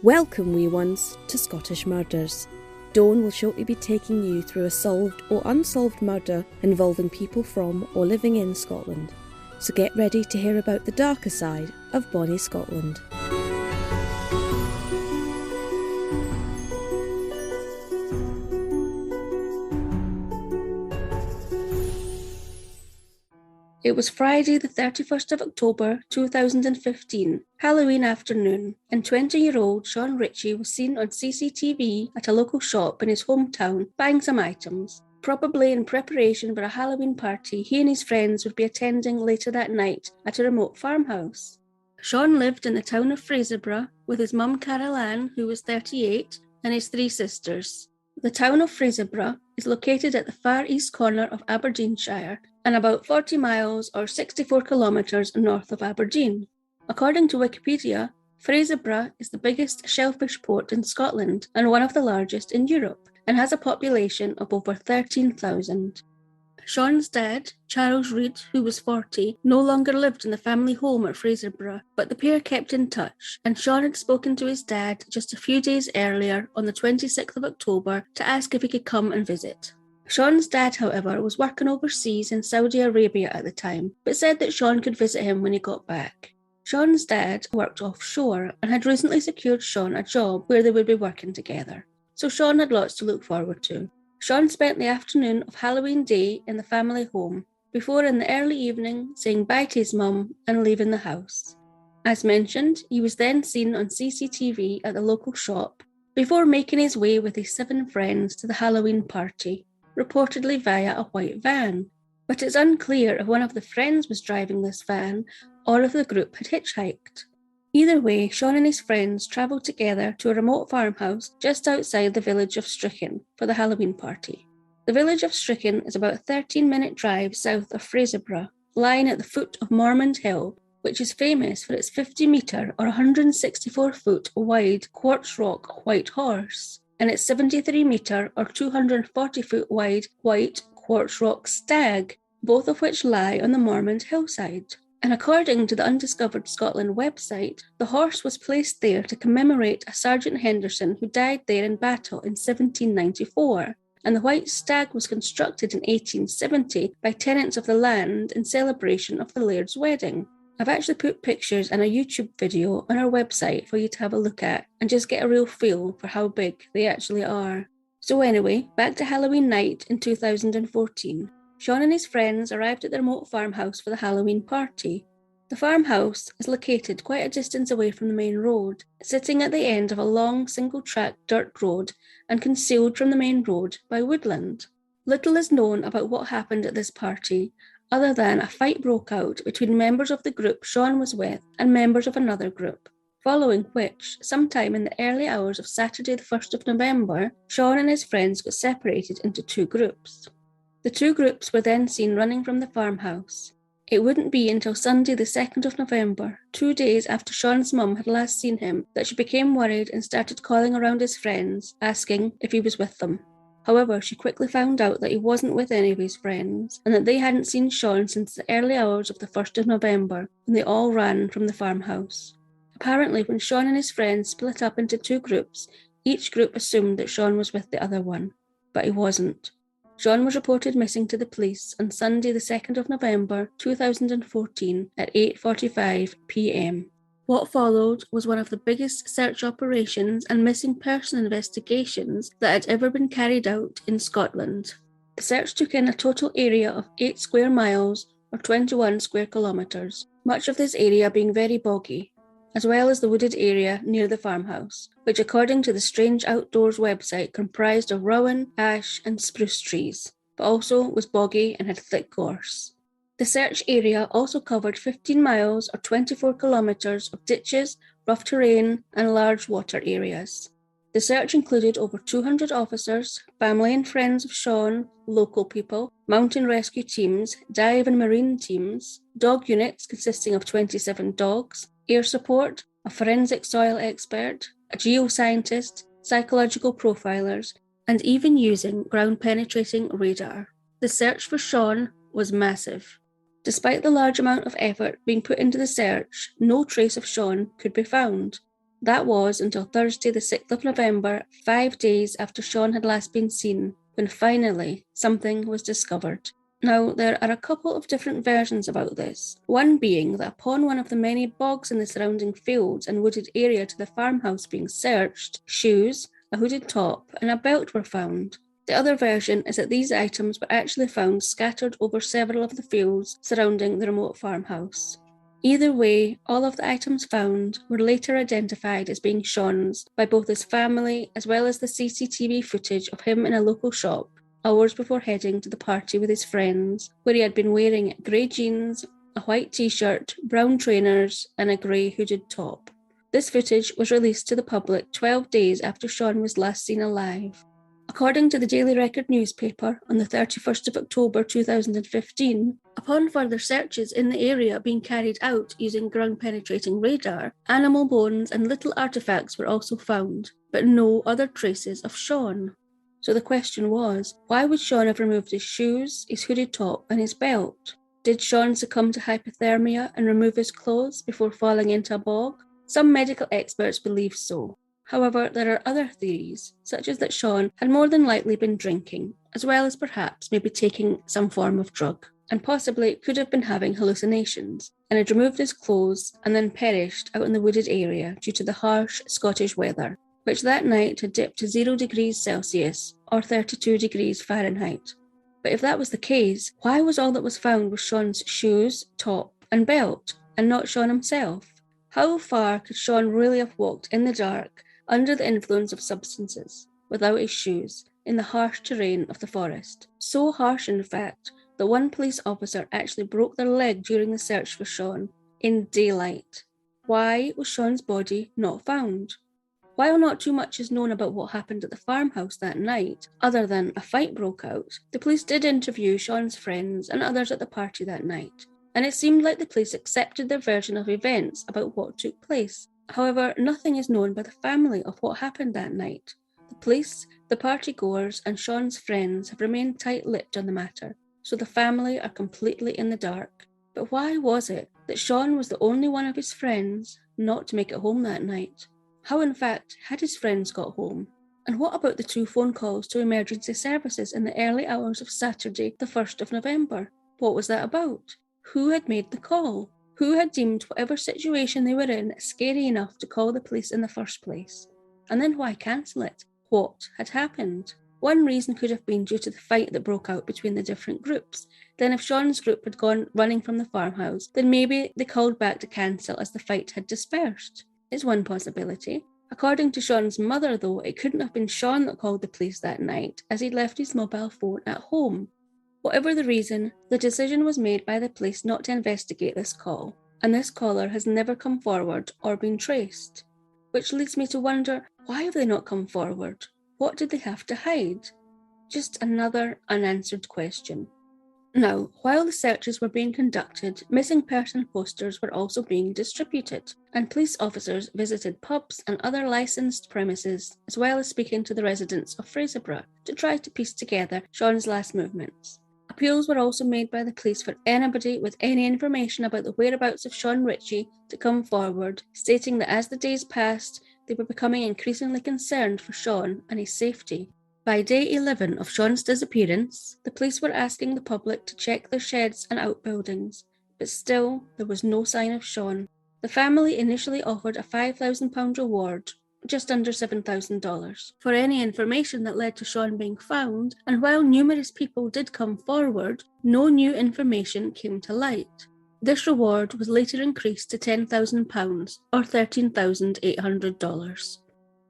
Welcome, wee ones, to Scottish Murders. Dawn will shortly be taking you through a solved or unsolved murder involving people from or living in Scotland. So get ready to hear about the darker side of bonnie Scotland. It was Friday the 31st of October 2015, Halloween afternoon, and 20-year-old Shaun Ritchie was seen on CCTV at a local shop in his hometown buying some items, probably in preparation for a Halloween party he and his friends would be attending later that night at a remote farmhouse. Shaun lived in the town of Fraserburgh with his mum Carol Ann, who was 38, and his three sisters. The town of Fraserburgh is located at the far east corner of Aberdeenshire and about 40 miles or 64 kilometres north of Aberdeen. According to Wikipedia, Fraserburgh is the biggest shellfish port in Scotland and one of the largest in Europe, and has a population of over 13,000. Shaun's dad, Charles Reid, who was 40, no longer lived in the family home at Fraserburgh, but the pair kept in touch, and Shaun had spoken to his dad just a few days earlier on the 26th of October to ask if he could come and visit. Shaun's dad, however, was working overseas in Saudi Arabia at the time, but said that Shaun could visit him when he got back. Shaun's dad worked offshore and had recently secured Shaun a job where they would be working together, so Shaun had lots to look forward to. Shaun spent the afternoon of Halloween Day in the family home, before in the early evening saying bye to his mum and leaving the house. As mentioned, he was then seen on CCTV at the local shop, before making his way with his 7 friends to the Halloween party, reportedly via a white van. But it's unclear if one of the friends was driving this van or if the group had hitchhiked. Either way, Shaun and his friends travelled together to a remote farmhouse just outside the village of Strichen for the Halloween party. The village of Strichen is about a 13-minute drive south of Fraserburgh, lying at the foot of Mormond Hill, which is famous for its 50-metre or 164-foot wide quartz rock white horse, and its 73-metre or 240-foot wide white quartz rock stag, both of which lie on the Mormond hillside. And according to the Undiscovered Scotland website, the horse was placed there to commemorate a Sergeant Henderson who died there in battle in 1794, and the white stag was constructed in 1870 by tenants of the land in celebration of the laird's wedding. I've actually put pictures and a YouTube video on our website for you to have a look at and just get a real feel for how big they actually are. So anyway, back to Halloween night in 2014. Shaun and his friends arrived at the remote farmhouse for the Halloween party. The farmhouse is located quite a distance away from the main road, sitting at the end of a long single-track dirt road and concealed from the main road by woodland. Little is known about what happened at this party, other than a fight broke out between members of the group Shaun was with and members of another group, following which, sometime in the early hours of Saturday the 1st of November, Shaun and his friends got separated into 2 groups. The 2 groups were then seen running from the farmhouse. It wouldn't be until Sunday the 2nd of November, 2 days after Shaun's mum had last seen him, that she became worried and started calling around his friends, asking if he was with them. However, she quickly found out that he wasn't with any of his friends, and that they hadn't seen Shaun since the early hours of the 1st of November, when they all ran from the farmhouse. Apparently, when Shaun and his friends split up into 2 groups, each group assumed that Shaun was with the other one, but he wasn't. Shaun was reported missing to the police on Sunday the 2nd of November 2014 at 8:45 p.m. What followed was one of the biggest search operations and missing person investigations that had ever been carried out in Scotland. The search took in a total area of 8 square miles or 21 square kilometres, much of this area being very boggy, as well as the wooded area near the farmhouse, which according to the Strange Outdoors website comprised of rowan, ash and spruce trees, but also was boggy and had thick gorse. The search area also covered 15 miles or 24 kilometres of ditches, rough terrain and large water areas. The search included over 200 officers, family and friends of Shaun, local people, mountain rescue teams, dive and marine teams, dog units consisting of 27 dogs, air support, a forensic soil expert, a geoscientist, psychological profilers, and even using ground-penetrating radar. The search for Shaun was massive. Despite the large amount of effort being put into the search, no trace of Shaun could be found. That was until Thursday the 6th of November, 5 days after Shaun had last been seen, when finally something was discovered. Now, there are a couple of different versions about this, one being that upon one of the many bogs in the surrounding fields and wooded area to the farmhouse being searched, shoes, a hooded top, and a belt were found. The other version is that these items were actually found scattered over several of the fields surrounding the remote farmhouse. Either way, all of the items found were later identified as being Shaun's by both his family as well as the CCTV footage of him in a local shop hours before heading to the party with his friends, where he had been wearing grey jeans, a white t-shirt, brown trainers, and a grey hooded top. This footage was released to the public 12 days after Shaun was last seen alive. According to the Daily Record newspaper, on the 31st of October 2015, upon further searches in the area being carried out using ground-penetrating radar, animal bones and little artefacts were also found, but no other traces of Shaun. So the question was, why would Shaun have removed his shoes, his hooded top, and his belt? Did Shaun succumb to hypothermia and remove his clothes before falling into a bog? Some medical experts believe so. However, there are other theories, such as that Shaun had more than likely been drinking, as well as perhaps maybe taking some form of drug, and possibly could have been having hallucinations, and had removed his clothes and then perished out in the wooded area due to the harsh Scottish weather, which that night had dipped to 0 degrees Celsius or 32 degrees Fahrenheit. But if that was the case, why was all that was found was Shaun's shoes, top, and belt, and not Shaun himself? How far could Shaun really have walked in the dark, under the influence of substances, without his shoes, in the harsh terrain of the forest? So harsh, in fact, that one police officer actually broke their leg during the search for Shaun, in daylight. Why was Shaun's body not found? While not too much is known about what happened at the farmhouse that night, other than a fight broke out, the police did interview Shaun's friends and others at the party that night, and it seemed like the police accepted their version of events about what took place. However, nothing is known by the family of what happened that night. The police, the partygoers, and Shaun's friends have remained tight-lipped on the matter, so the family are completely in the dark. But why was it that Shaun was the only one of his friends not to make it home that night? How, in fact, had his friends got home? And what about the 2 phone calls to emergency services in the early hours of Saturday, the 1st of November? What was that about? Who had made the call? Who had deemed whatever situation they were in scary enough to call the police in the first place? And then why cancel it? What had happened? One reason could have been due to the fight that broke out between the different groups. Then if Shaun's group had gone running from the farmhouse, then maybe they called back to cancel as the fight had dispersed. Is one possibility. According to Shaun's mother, though, it couldn't have been Shaun that called the police that night, as he'd left his mobile phone at home. Whatever the reason, the decision was made by the police not to investigate this call, and this caller has never come forward or been traced. Which leads me to wonder, why have they not come forward? What did they have to hide? Just another unanswered question. Now, while the searches were being conducted, missing person posters were also being distributed, and police officers visited pubs and other licensed premises, as well as speaking to the residents of Fraserburgh to try to piece together Shaun's last movements. Appeals were also made by the police for anybody with any information about the whereabouts of Shaun Ritchie to come forward, stating that as the days passed, they were becoming increasingly concerned for Shaun and his safety. By day 11 of Shaun's disappearance, the police were asking the public to check their sheds and outbuildings, but still there was no sign of Shaun. The family initially offered a £5,000 reward, just under $7,000, for any information that led to Shaun being found, and while numerous people did come forward, no new information came to light. This reward was later increased to £10,000, or $13,800.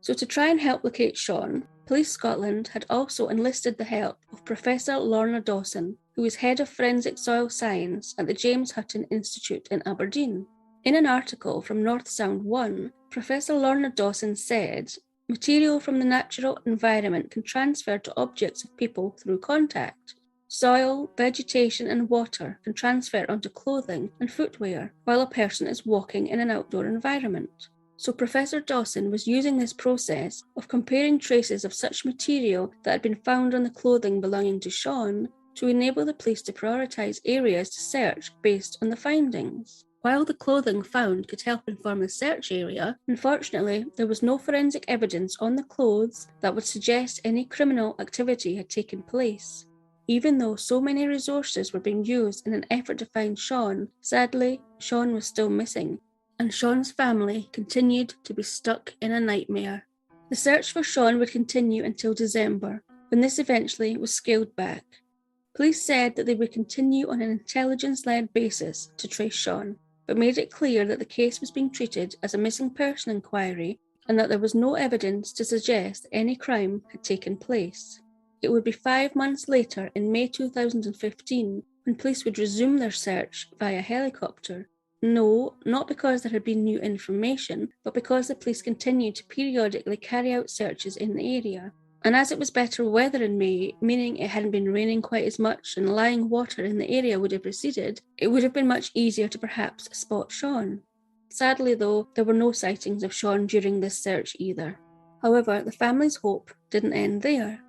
So to try and help locate Shaun, Police Scotland had also enlisted the help of Professor Lorna Dawson, who is head of forensic soil science at the James Hutton Institute in Aberdeen. In an article from North Sound 1, Professor Lorna Dawson said, "Material from the natural environment can transfer to objects of people through contact. Soil, vegetation and water can transfer onto clothing and footwear while a person is walking in an outdoor environment." So Professor Dawson was using this process of comparing traces of such material that had been found on the clothing belonging to Shaun to enable the police to prioritise areas to search based on the findings. While the clothing found could help inform the search area, unfortunately, there was no forensic evidence on the clothes that would suggest any criminal activity had taken place. Even though so many resources were being used in an effort to find Shaun, sadly, Shaun was still missing, and Shaun's family continued to be stuck in a nightmare. The search for Shaun would continue until December, when this eventually was scaled back. Police said that they would continue on an intelligence-led basis to trace Shaun, but made it clear that the case was being treated as a missing person inquiry and that there was no evidence to suggest any crime had taken place. It would be 5 months later, in May 2015, when police would resume their search via helicopter. No, not because there had been new information, but because the police continued to periodically carry out searches in the area. And as it was better weather in May, meaning it hadn't been raining quite as much and lying water in the area would have receded, it would have been much easier to perhaps spot Shaun. Sadly though, there were no sightings of Shaun during this search either. However, the family's hope didn't end there.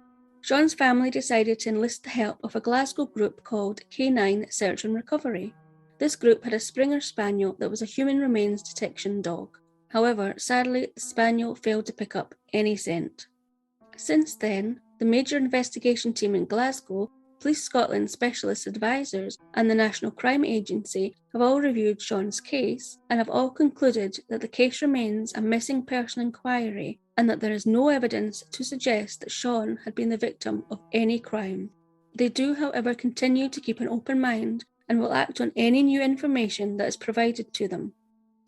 Shaun's family decided to enlist the help of a Glasgow group called K9 Search and Recovery. This group had a Springer Spaniel that was a human remains detection dog. However, sadly, the Spaniel failed to pick up any scent. Since then, the major investigation team in Glasgow, Police Scotland Specialist Advisors, and the National Crime Agency have all reviewed Shaun's case and have all concluded that the case remains a missing person inquiry and that there is no evidence to suggest that Shaun had been the victim of any crime. They do, however, continue to keep an open mind and will act on any new information that is provided to them.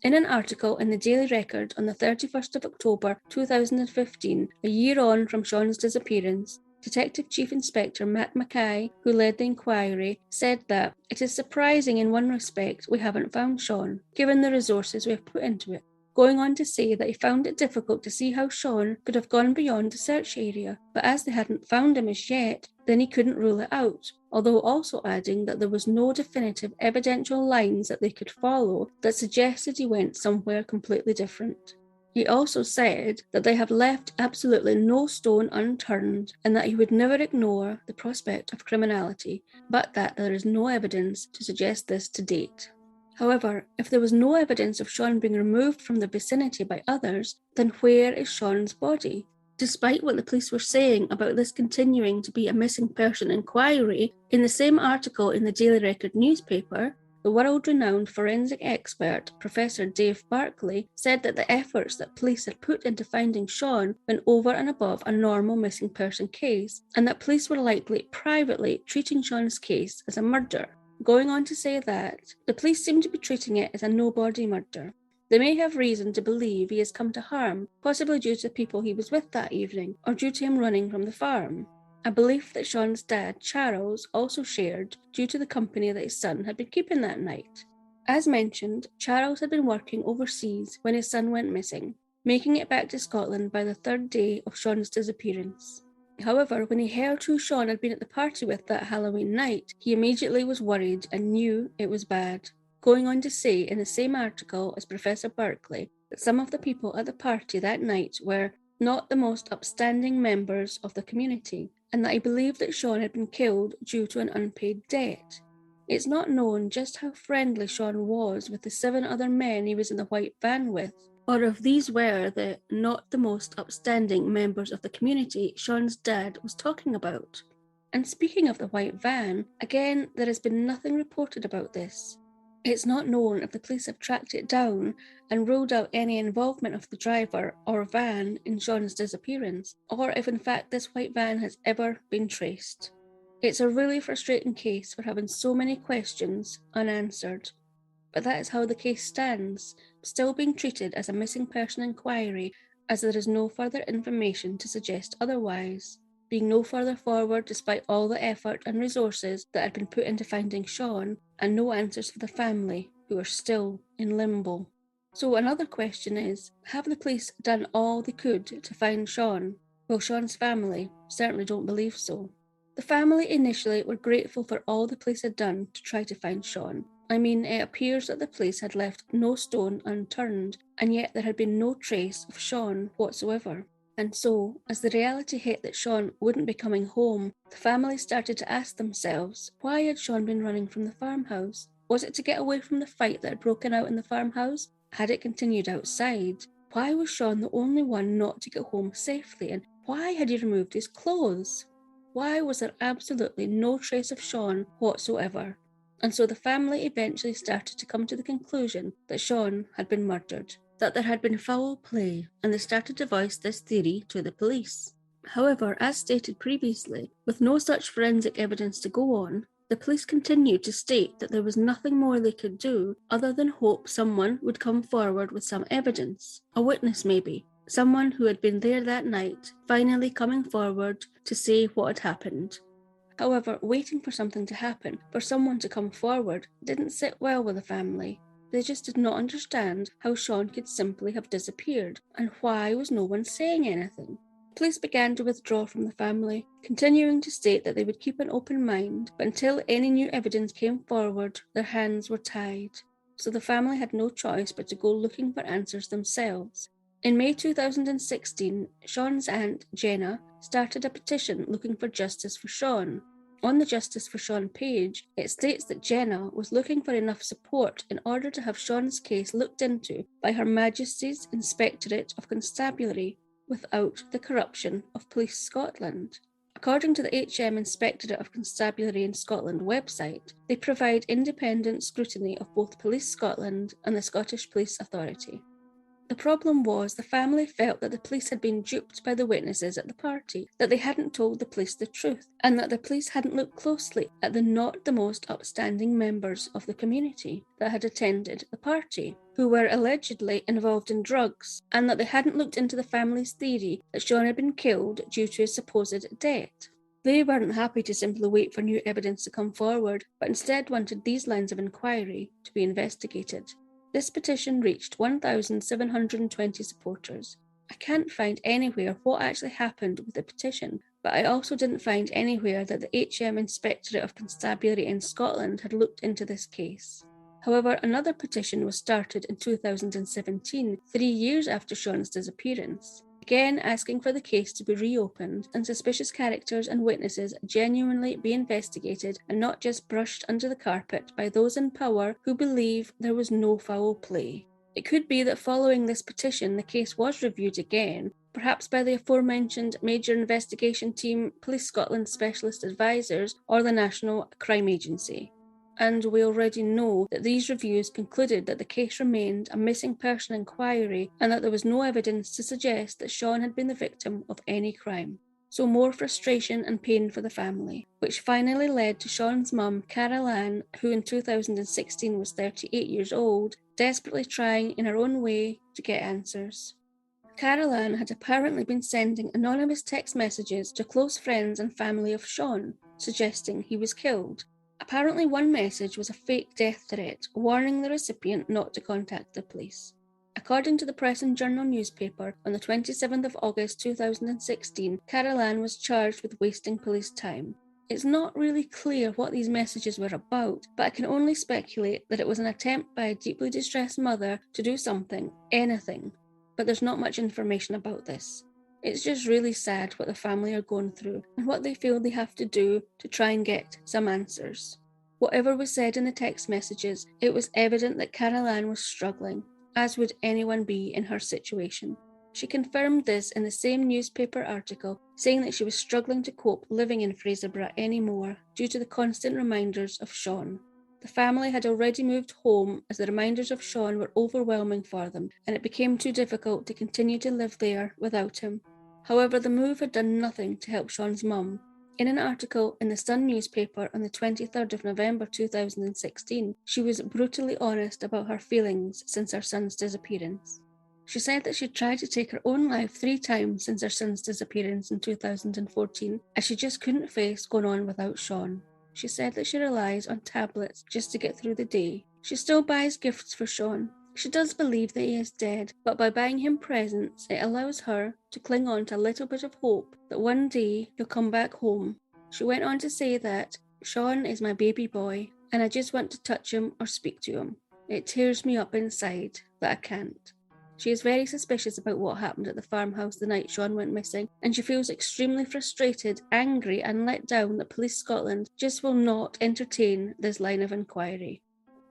In an article in the Daily Record on the 31st of October 2015, a year on from Shaun's disappearance, Detective Chief Inspector Matt Mackay, who led the inquiry, said that it is surprising in one respect we haven't found Shaun, given the resources we have put into it, going on to say that he found it difficult to see how Shaun could have gone beyond the search area, but as they hadn't found him as yet, then he couldn't rule it out, although also adding that there was no definitive evidential lines that they could follow that suggested he went somewhere completely different. He also said that they have left absolutely no stone unturned and that he would never ignore the prospect of criminality, but that there is no evidence to suggest this to date. However, if there was no evidence of Shaun being removed from the vicinity by others, then where is Shaun's body? Despite what the police were saying about this continuing to be a missing person inquiry, in the same article in the Daily Record newspaper, the world-renowned forensic expert, Professor Dave Barkley, said that the efforts that police had put into finding Shaun went over and above a normal missing person case, and that police were likely privately treating Shaun's case as a murder, going on to say that the police seem to be treating it as a no-body murder. They may have reason to believe he has come to harm, possibly due to the people he was with that evening, or due to him running from the farm. A belief that Shaun's dad, Charles, also shared due to the company that his son had been keeping that night. As mentioned, Charles had been working overseas when his son went missing, making it back to Scotland by the third day of Shaun's disappearance. However, when he heard who Shaun had been at the party with that Halloween night, he immediately was worried and knew it was bad, going on to say in the same article as Professor Barkley that some of the people at the party that night were not the most upstanding members of the community, and that he believed that Shaun had been killed due to an unpaid debt. It's not known just how friendly Shaun was with the 7 other men he was in the white van with, or if these were the not the most upstanding members of the community Shaun's dad was talking about. And speaking of the white van, again, there has been nothing reported about this. It's not known if the police have tracked it down and ruled out any involvement of the driver or van in Shaun's disappearance, or if in fact this white van has ever been traced. It's a really frustrating case for having so many questions unanswered. But that is how the case stands, still being treated as a missing person inquiry, as there is no further information to suggest otherwise, being no further forward despite all the effort and resources that had been put into finding Shaun, and no answers for the family, who are still in limbo. So another question is, have the police done all they could to find Shaun? Well, Shaun's family certainly don't believe so. The family initially were grateful for all the police had done to try to find Shaun. I mean, it appears that the police had left no stone unturned, and yet there had been no trace of Shaun whatsoever. And so, as the reality hit that Shaun wouldn't be coming home, the family started to ask themselves, why had Shaun been running from the farmhouse? Was it to get away from the fight that had broken out in the farmhouse? Had it continued outside? Why was Shaun the only one not to get home safely, and why had he removed his clothes? Why was there absolutely no trace of Shaun whatsoever? And so the family eventually started to come to the conclusion that Shaun had been murdered, that there had been foul play, and they started to voice this theory to the police. However, as stated previously, with no such forensic evidence to go on, the police continued to state that there was nothing more they could do other than hope someone would come forward with some evidence, a witness maybe, someone who had been there that night, finally coming forward to say what had happened. However, waiting for something to happen, for someone to come forward, didn't sit well with the family. They just did not understand how Shaun could simply have disappeared, and why was no one saying anything. Police began to withdraw from the family, continuing to state that they would keep an open mind, but until any new evidence came forward, their hands were tied. So the family had no choice but to go looking for answers themselves. In May 2016, Shaun's aunt, Jenna, started a petition looking for justice for Shaun. On the Justice for Shaun page, it states that Jenna was looking for enough support in order to have Shaun's case looked into by Her Majesty's Inspectorate of Constabulary, without the corruption of Police Scotland. According to the HM Inspectorate of Constabulary in Scotland website, they provide independent scrutiny of both Police Scotland and the Scottish Police Authority. The problem was the family felt that the police had been duped by the witnesses at the party, that they hadn't told the police the truth, and that the police hadn't looked closely at the not the most upstanding members of the community that had attended the party, who were allegedly involved in drugs, and that they hadn't looked into the family's theory that Shaun had been killed due to his supposed death. They weren't happy to simply wait for new evidence to come forward, but instead wanted these lines of inquiry to be investigated. This petition reached 1,720 supporters. I can't find anywhere what actually happened with the petition, but I also didn't find anywhere that the HM Inspectorate of Constabulary in Scotland had looked into this case. However, another petition was started in 2017, 3 years after Shaun's disappearance, again asking for the case to be reopened and suspicious characters and witnesses genuinely be investigated and not just brushed under the carpet by those in power who believe there was no foul play. It could be that following this petition the case was reviewed again, perhaps by the aforementioned Major Investigation Team, Police Scotland Specialist Advisors or the National Crime Agency. And we already know that these reviews concluded that the case remained a missing person inquiry and that there was no evidence to suggest that Shaun had been the victim of any crime. So more frustration and pain for the family, which finally led to Shaun's mum, Carol Ann, who in 2016 was 38 years old, desperately trying in her own way to get answers. Carol Ann had apparently been sending anonymous text messages to close friends and family of Shaun, suggesting he was killed. Apparently one message was a fake death threat, warning the recipient not to contact the police. According to the Press and Journal newspaper, on the 27th of August 2016, Carol Ann was charged with wasting police time. It's not really clear what these messages were about, but I can only speculate that it was an attempt by a deeply distressed mother to do something, anything. But there's not much information about this. It's just really sad what the family are going through and what they feel they have to do to try and get some answers. Whatever was said in the text messages, it was evident that Carol Ann was struggling, as would anyone be in her situation. She confirmed this in the same newspaper article, saying that she was struggling to cope living in Fraserburgh anymore due to the constant reminders of Shaun. The family had already moved home as the reminders of Shaun were overwhelming for them, and it became too difficult to continue to live there without him. However, the move had done nothing to help Shaun's mum. In an article in the Sun newspaper on the 23rd of November 2016, she was brutally honest about her feelings since her son's disappearance. She said that she'd tried to take her own life 3 times since her son's disappearance in 2014, as she just couldn't face going on without Shaun. She said that she relies on tablets just to get through the day. She still buys gifts for Shaun. She does believe that he is dead, but by buying him presents, it allows her to cling on to a little bit of hope that one day he'll come back home. She went on to say that, "Shaun is my baby boy, and I just want to touch him or speak to him. It tears me up inside that I can't." She is very suspicious about what happened at the farmhouse the night Shaun went missing, and she feels extremely frustrated, angry and let down that Police Scotland just will not entertain this line of inquiry.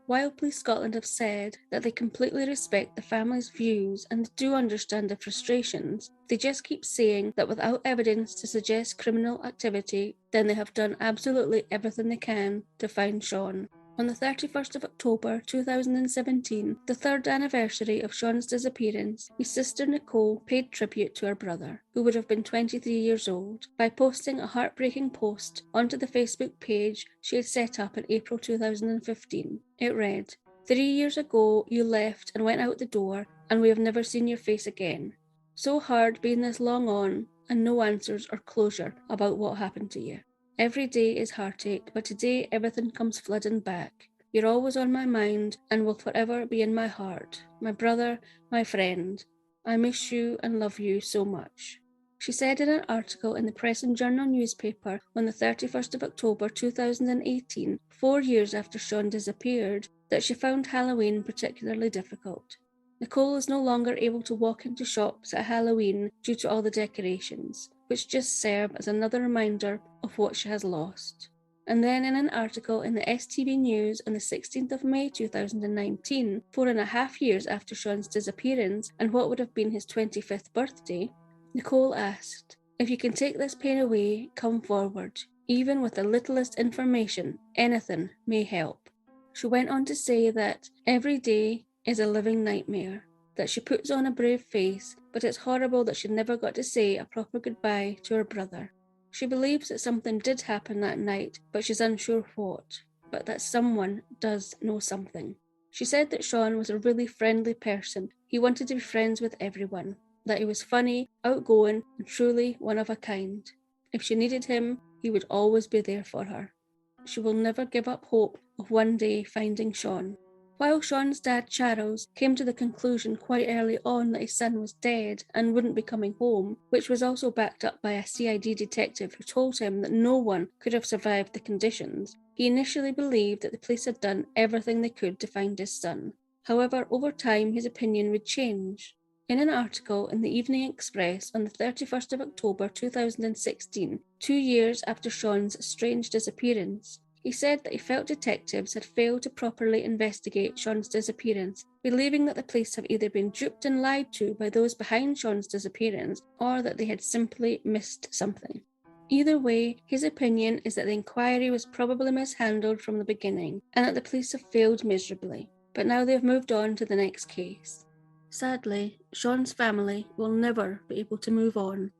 While Police Scotland have said that they completely respect the family's views and do understand the frustrations, they just keep saying that without evidence to suggest criminal activity, then they have done absolutely everything they can to find Shaun. On the 31st of October 2017, the third anniversary of Shaun's disappearance, his sister Nicole paid tribute to her brother, who would have been 23 years old, by posting a heartbreaking post onto the Facebook page she had set up in April 2015. It read, "3 years ago you left and went out the door, and we have never seen your face again. So hard being this long on, and no answers or closure about what happened to you. Every day is heartache, but today everything comes flooding back. You're always on my mind and will forever be in my heart. My brother, my friend. I miss you and love you so much." She said in an article in the Press and Journal newspaper on the 31st of October 2018, 4 years after Shaun disappeared, that she found Halloween particularly difficult. Nicole is no longer able to walk into shops at Halloween due to all the decorations, which just serve as another reminder of what she has lost. And then in an article in the STV News on the 16th of May 2019, 4.5 years after Shaun's disappearance and what would have been his 25th birthday, Nicole asked, "If you can take this pain away, come forward. Even with the littlest information, anything may help." She went on to say that every day is a living nightmare, that she puts on a brave face, but it's horrible that she never got to say a proper goodbye to her brother. She believes that something did happen that night, but she's unsure what, but that someone does know something. She said that Shaun was a really friendly person. He wanted to be friends with everyone, that he was funny, outgoing, and truly one of a kind. If she needed him, he would always be there for her. She will never give up hope of one day finding Shaun. While Shaun's dad, Charles, came to the conclusion quite early on that his son was dead and wouldn't be coming home, which was also backed up by a CID detective who told him that no one could have survived the conditions, he initially believed that the police had done everything they could to find his son. However, over time his opinion would change. In an article in the Evening Express on the 31st of October 2016, 2 years after Shaun's strange disappearance, he said that he felt detectives had failed to properly investigate Shaun's disappearance, believing that the police have either been duped and lied to by those behind Shaun's disappearance, or that they had simply missed something. Either way, his opinion is that the inquiry was probably mishandled from the beginning, and that the police have failed miserably, but now they have moved on to the next case. Sadly, Shaun's family will never be able to move on.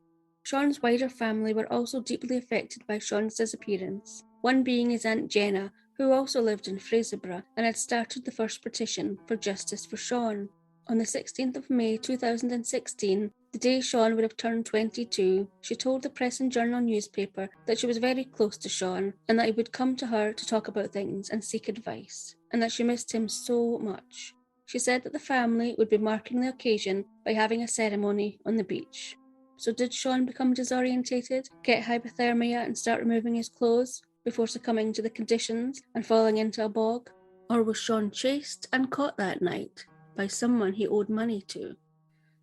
Shaun's wider family were also deeply affected by Shaun's disappearance, one being his Aunt Jenna, who also lived in Fraserburgh and had started the first petition for justice for Shaun. On the 16th of May 2016, the day Shaun would have turned 22, she told the Press and Journal newspaper that she was very close to Shaun and that he would come to her to talk about things and seek advice, and that she missed him so much. She said that the family would be marking the occasion by having a ceremony on the beach. So did Shaun become disorientated, get hypothermia and start removing his clothes before succumbing to the conditions and falling into a bog? Or was Shaun chased and caught that night by someone he owed money to?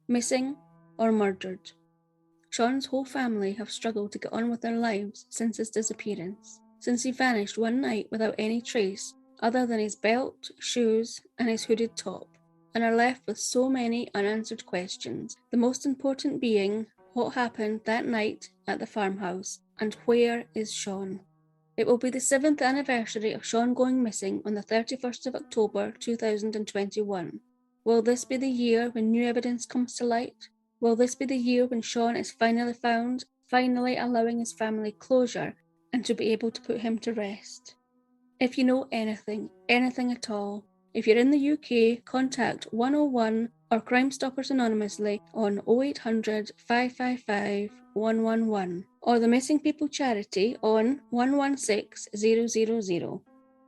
Missing or murdered? Shaun's whole family have struggled to get on with their lives since his disappearance, since he vanished one night without any trace other than his belt, shoes, and his hooded top, and are left with so many unanswered questions, the most important being what happened that night at the farmhouse, and where is Shaun? It will be the 7th anniversary of Shaun going missing on the 31st of October 2021. Will this be the year when new evidence comes to light? Will this be the year when Shaun is finally found, finally allowing his family closure and to be able to put him to rest? If you know anything at all, if you're in the UK, contact 101 or Crime Stoppers anonymously on 0800 555 111 or the Missing People Charity on 116000.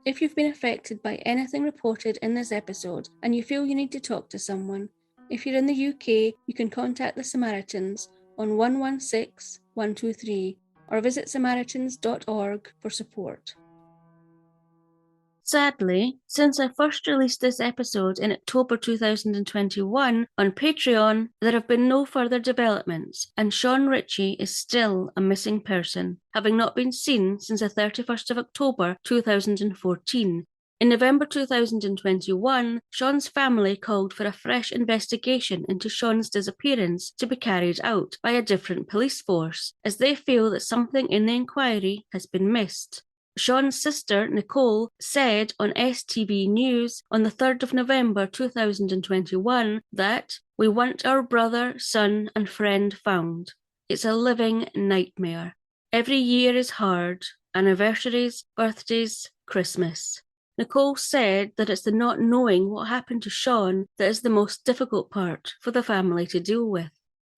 If you've been affected by anything reported in this episode and you feel you need to talk to someone, if you're in the UK, you can contact the Samaritans on 116 123 or visit samaritans.org for support. Sadly, since I first released this episode in October 2021 on Patreon, there have been no further developments, and Shaun Ritchie is still a missing person, having not been seen since the 31st of October 2014, In November 2021, Shaun's family called for a fresh investigation into Shaun's disappearance to be carried out by a different police force, as they feel that something in the inquiry has been missed. Shaun's sister, Nicole, said on STV News on the 3rd of November 2021 that, "We want our brother, son and friend found. It's a living nightmare. Every year is hard. Anniversaries, birthdays, Christmas." Nicole said that it's the not knowing what happened to Shaun that is the most difficult part for the family to deal with.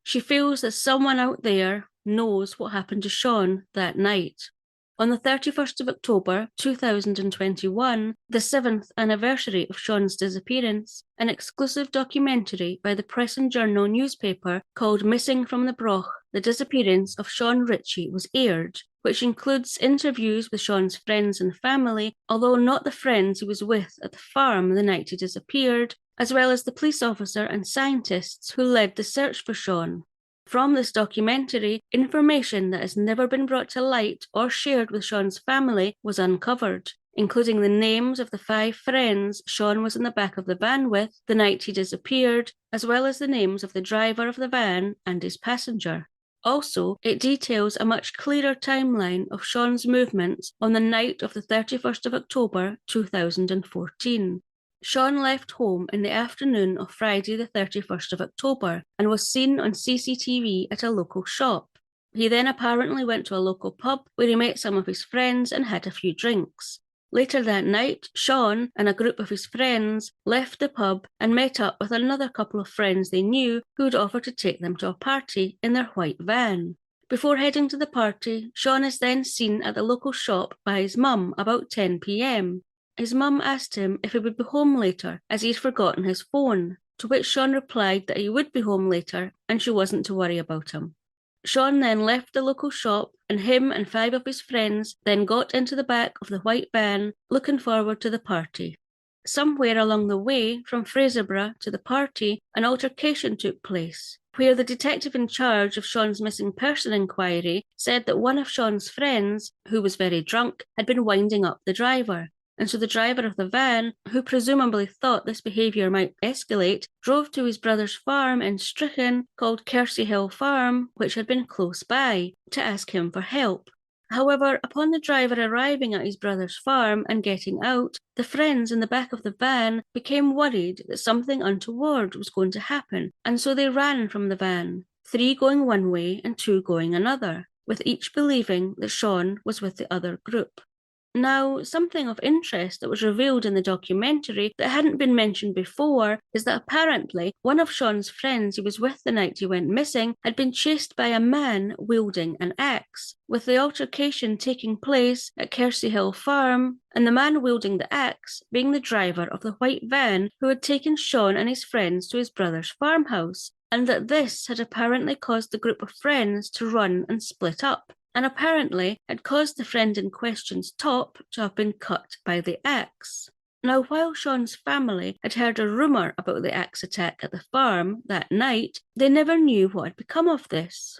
She feels that someone out there knows what happened to Shaun that night. On the 31st of October 2021, the 7th anniversary of Shaun's disappearance, an exclusive documentary by the Press and Journal newspaper called Missing from the Broch, The Disappearance of Shaun Ritchie was aired, which includes interviews with Shaun's friends and family, although not the friends he was with at the farm the night he disappeared, as well as the police officer and scientists who led the search for Shaun. From this documentary, information that has never been brought to light or shared with Shaun's family was uncovered, including the names of the 5 friends Shaun was in the back of the van with the night he disappeared, as well as the names of the driver of the van and his passenger. Also, it details a much clearer timeline of Shaun's movements on the night of the 31st of October 2014. Shaun left home in the afternoon of Friday the 31st of October and was seen on CCTV at a local shop. He then apparently went to a local pub where he met some of his friends and had a few drinks. Later that night, Shaun and a group of his friends left the pub and met up with another couple of friends they knew who had offered to take them to a party in their white van. Before heading to the party, Shaun is then seen at the local shop by his mum about 10 p.m. His mum asked him if he would be home later, as he had forgotten his phone, to which Shaun replied that he would be home later and she wasn't to worry about him. Shaun then left the local shop and him and 5 of his friends then got into the back of the white van, looking forward to the party. Somewhere along the way, from Fraserburgh to the party, an altercation took place, where the detective in charge of Shaun's missing person inquiry said that one of Shaun's friends, who was very drunk, had been winding up the driver. And so the driver of the van, who presumably thought this behaviour might escalate, drove to his brother's farm in Strichen called Kersey Hill Farm, which had been close by, to ask him for help. However, upon the driver arriving at his brother's farm and getting out, the friends in the back of the van became worried that something untoward was going to happen, and so they ran from the van, 3 going one way and 2 going another, with each believing that Shaun was with the other group. Now, something of interest that was revealed in the documentary that hadn't been mentioned before is that apparently one of Shaun's friends he was with the night he went missing had been chased by a man wielding an axe, with the altercation taking place at Kersey Hill Farm, and the man wielding the axe being the driver of the white van who had taken Shaun and his friends to his brother's farmhouse, and that this had apparently caused the group of friends to run and split up, and apparently had caused the friend in question's top to have been cut by the axe. Now, while Shaun's family had heard a rumour about the axe attack at the farm that night, they never knew what had become of this.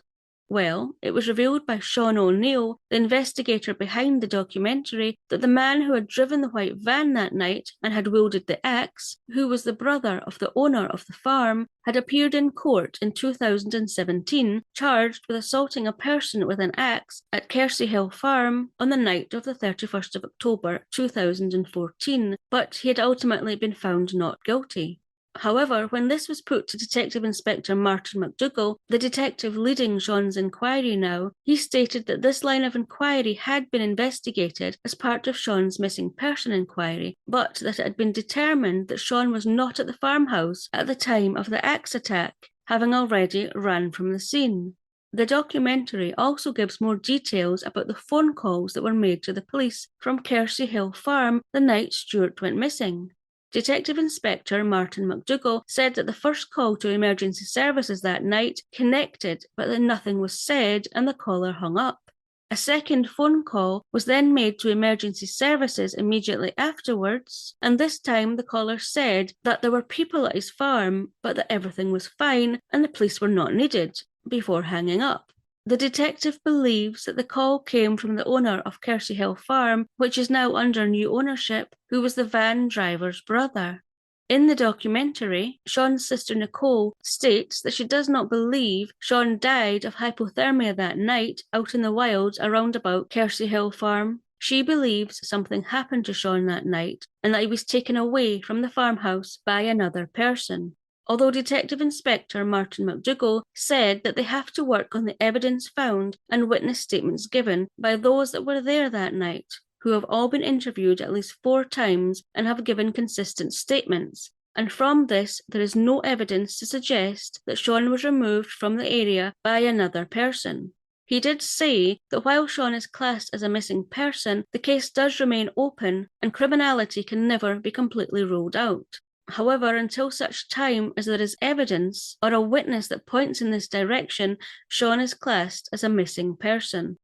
Well, it was revealed by Sean O'Neill, the investigator behind the documentary, that the man who had driven the white van that night and had wielded the axe, who was the brother of the owner of the farm, had appeared in court in 2017, charged with assaulting a person with an axe at Kersey Hill Farm on the night of the 31st of October 2014, but he had ultimately been found not guilty. However, when this was put to Detective Inspector Martin McDougall, the detective leading Shaun's inquiry now, he stated that this line of inquiry had been investigated as part of Shaun's missing person inquiry, but that it had been determined that Shaun was not at the farmhouse at the time of the axe attack, having already run from the scene. The documentary also gives more details about the phone calls that were made to the police from Kersey Hill Farm the night Stuart went missing. Detective Inspector Martin McDougall said that the first call to emergency services that night connected, but that nothing was said and the caller hung up. A second phone call was then made to emergency services immediately afterwards, and this time the caller said that there were people at his farm, but that everything was fine and the police were not needed, before hanging up. The detective believes that the call came from the owner of Kersey Hill Farm, which is now under new ownership, who was the van driver's brother. In the documentary, Shaun's sister Nicole states that she does not believe Shaun died of hypothermia that night out in the wilds around about Kersey Hill Farm. She believes something happened to Shaun that night and that he was taken away from the farmhouse by another person. Although Detective Inspector Martin McDougall said that they have to work on the evidence found and witness statements given by those that were there that night, who have all been interviewed at least 4 times and have given consistent statements. And from this, there is no evidence to suggest that Shaun was removed from the area by another person. He did say that while Shaun is classed as a missing person, the case does remain open and criminality can never be completely ruled out. However, until such time as there is evidence or a witness that points in this direction, Shaun is classed as a missing person.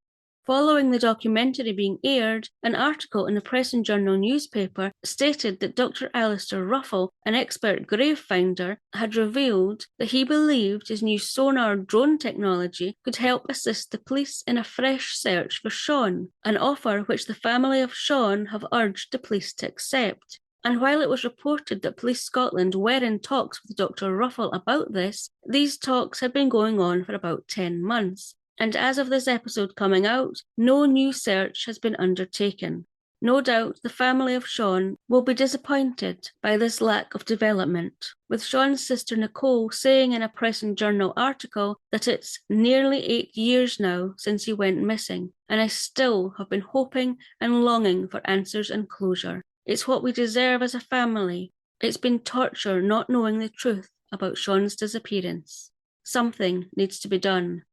Following the documentary being aired, an article in the Press and Journal newspaper stated that Dr. Alistair Ruffle, an expert grave finder, had revealed that he believed his new sonar drone technology could help assist the police in a fresh search for Shaun, an offer which the family of Shaun have urged the police to accept. And while it was reported that Police Scotland were in talks with Dr. Ruffle about this, these talks had been going on for about 10 months. And as of this episode coming out, no new search has been undertaken. No doubt the family of Shaun will be disappointed by this lack of development, with Shaun's sister Nicole saying in a Press and Journal article that it's nearly 8 years now since he went missing, and I still have been hoping and longing for answers and closure. It's what we deserve as a family. It's been torture not knowing the truth about Shaun's disappearance. Something needs to be done.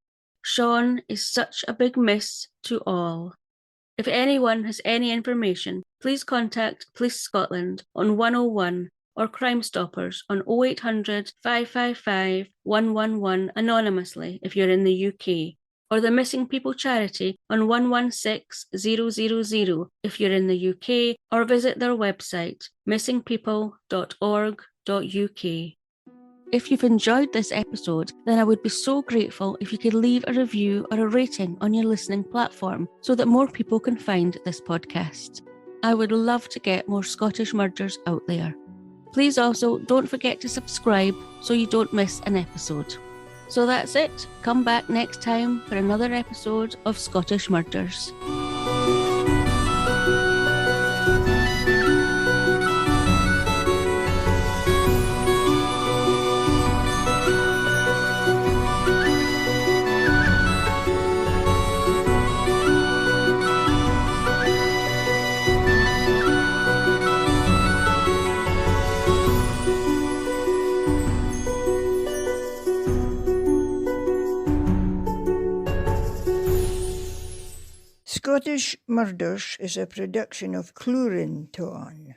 Shaun is such a big miss to all. If anyone has any information, please contact Police Scotland on 101 or Crime Stoppers on 0800 555 111 anonymously if you're in the UK, or the Missing People charity on 116000 if you're in the UK, or visit their website missingpeople.org.uk. If you've enjoyed this episode, then I would be so grateful if you could leave a review or a rating on your listening platform so that more people can find this podcast. I would love to get more Scottish murders out there. Please also don't forget to subscribe so you don't miss an episode. So that's it. Come back next time for another episode of Scottish Murders. Scottish Murders is a production of Cluarantonn.